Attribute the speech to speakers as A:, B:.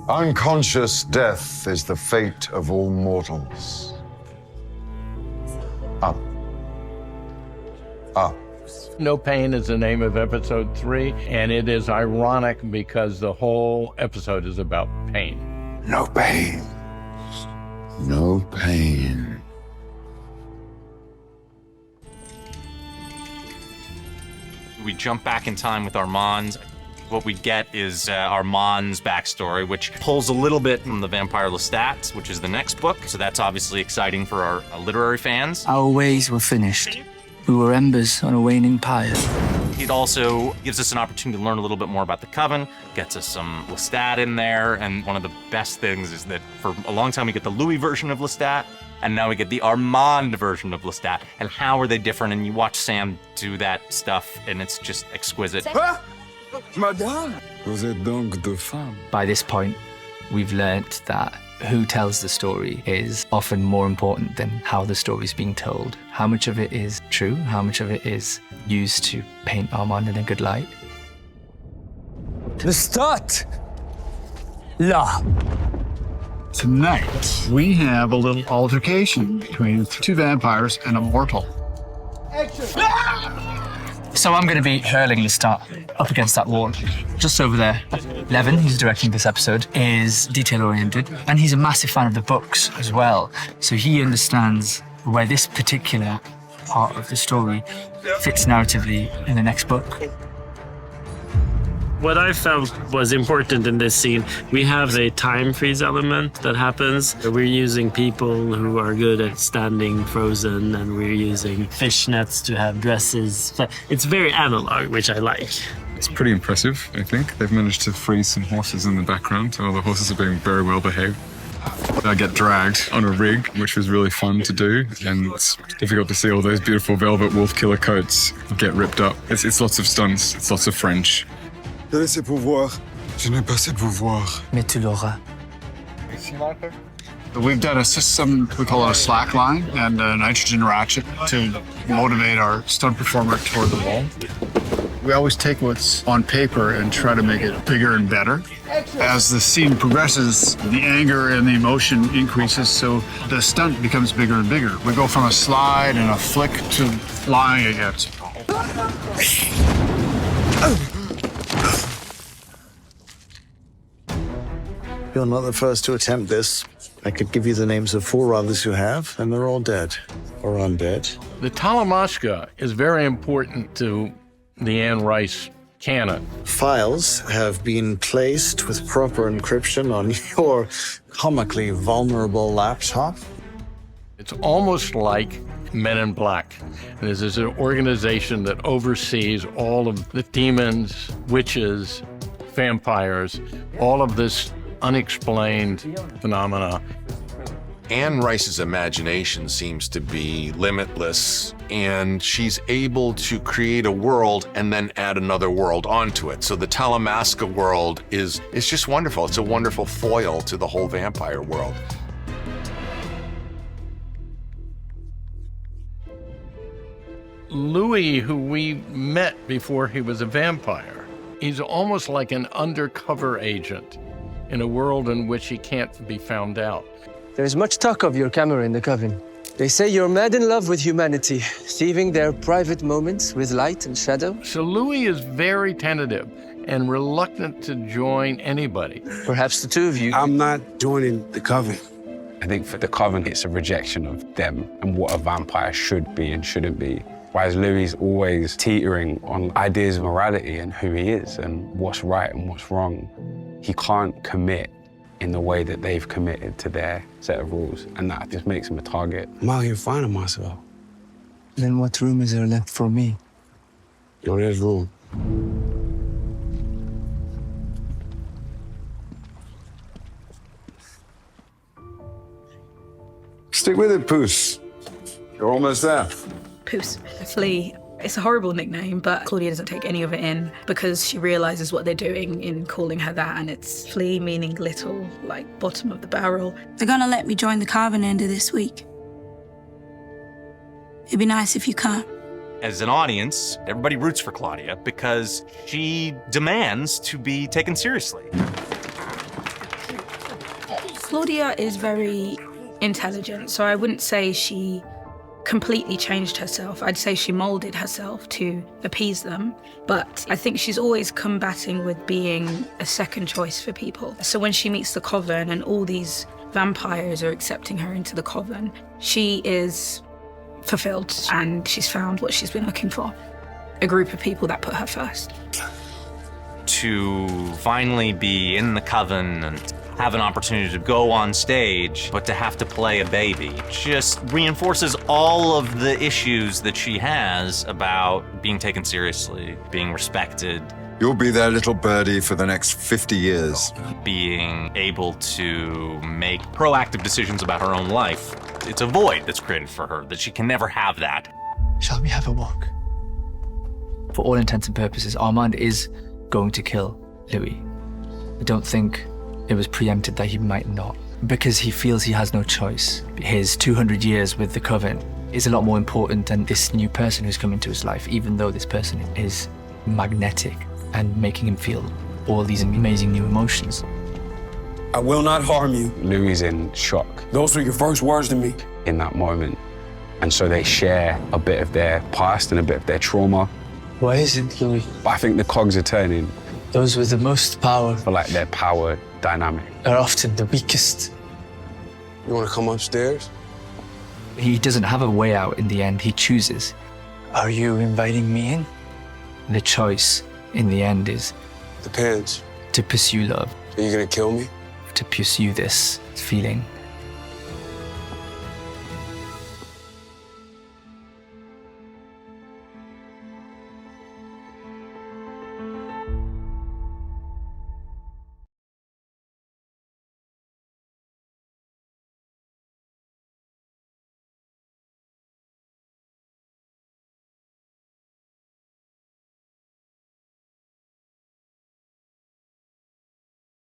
A: Unconscious death is the fate of all mortals. Up. Up.
B: No Pain is the name of episode 3, and it is ironic because the whole episode is about pain.
A: No pain. No pain.
C: We jump back in time with Armand. What we get is Armand's backstory, which pulls a little bit from the vampire Lestat, which is the next book. So that's obviously exciting for our literary fans.
D: Our ways were finished. We were embers on a waning pyre.
C: It also gives us an opportunity to learn a little bit more about the Coven, gets us some Lestat in there, and one of the best things is that for a long time we get the Louis version of Lestat, and now we get the Armand version of Lestat. And how are they different? And you watch Sam do that stuff, and it's just exquisite.
A: Madame, vous êtes donc deux femmes.
D: By this point, we've learnt that who tells the story is often more important than how the story's being told. How much of it is true, how much of it is used to paint Armand in a good light.
E: Lestat! Là!
F: Tonight, we have a little altercation between two vampires and a mortal.
D: So I'm going to be hurling Lestat up against that wall, just over there. Levin, who's directing this episode, is detail-oriented, and he's a massive fan of the books as well. So he understands where this particular part of the story fits narratively in the next book.
G: What I felt was important in this scene, we have a time freeze element that happens. We're using people who are good at standing frozen, and we're using fishnets to have dresses. So it's very analog, which I like.
H: It's pretty impressive, I think. They've managed to freeze some horses in the background. All the horses are being very well behaved. I get dragged on a rig, which was really fun to do, and it's difficult to see all those beautiful velvet wolf killer coats get ripped up. It's lots of stunts, it's lots of French.
A: Je n'ai ses pouvoirs. Je n'ai pas ses pouvoirs.
D: Mais tu l'auras.
F: We've done a system, we call it a slack line, and a nitrogen ratchet to motivate our stunt performer toward the wall. We always take what's on paper and try to make it bigger and better. As the scene progresses, the anger and the emotion increases, so the stunt becomes bigger and bigger. We go from a slide and a flick to flying against.
I: You're not the first to attempt this. I could give you the names of 4 others who have, and they're all dead or undead.
B: The Talamasca is very important to the Anne Rice canon.
I: Files have been placed with proper encryption on your comically vulnerable laptop.
B: It's almost like Men in Black. This is an organization that oversees all of the demons, witches, vampires, all of this unexplained phenomena.
J: Anne Rice's imagination seems to be limitless, and she's able to create a world and then add another world onto it. So the Talamasca world is just wonderful. It's a wonderful foil to the whole vampire world.
B: Louis, who we met before he was a vampire, he's almost like an undercover agent in a world in which he can't be found out.
E: There's much talk of your camera in the Coven. They say you're mad in love with humanity, thieving their private moments with light and shadow.
B: So Louis is very tentative and reluctant to join anybody.
E: Perhaps the two of you.
K: I'm not joining the Coven.
L: I think for the Coven, it's a rejection of them and what a vampire should be and shouldn't be. Whereas Louis is always teetering on ideas of morality and who he is and what's right and what's wrong. He can't commit in the way that they've committed to their set of rules, and that just makes him a target.
K: I'm out here finding myself.
D: Then what room is there left for me?
K: Yo, there's room.
A: Stick with it, Puss. You're almost there.
M: Puss. Flea. It's a horrible nickname, but Claudia doesn't take any of it in because she realizes what they're doing in calling her that, and it's Flea meaning little, like bottom of the barrel.
N: They're gonna let me join the Coven end of this week. It'd be nice if you can't.
C: As an audience, everybody roots for Claudia because she demands to be taken seriously.
M: Claudia is very intelligent, so I wouldn't say she completely changed herself. I'd say she molded herself to appease them, but I think she's always combating with being a second choice for people. So when she meets the coven and all these vampires are accepting her into the coven, she is fulfilled and she's found what she's been looking for. A group of people that put her first.
C: To finally be in the coven and have an opportunity to go on stage, but to have to play a baby just reinforces all of the issues that she has about being taken seriously, being respected.
A: You'll be their little birdie for the next 50 years.
C: Being able to make proactive decisions about her own life. It's a void that's created for her, that she can never have that.
D: Shall we have a walk? For all intents and purposes, Armand is going to kill Louis. I don't think it was preempted that he might not, because he feels he has no choice. His 200 years with the Coven is a lot more important than this new person who's come into his life, even though this person is magnetic and making him feel all these amazing new emotions.
K: I will not harm you.
L: Louis is in shock.
K: Those were your first words to me.
L: In that moment. And so they share a bit of their past and a bit of their trauma.
E: Why isn't Louis?
L: But I think the cogs are turning.
E: Those with the most power
L: For like their power dynamic.
E: are often the weakest.
K: You want to come upstairs?
D: He doesn't have a way out in the end, he chooses.
E: Are you inviting me in?
D: The choice in the end is
K: Depends.
D: to pursue love,
K: Are you gonna kill me?
D: to pursue this feeling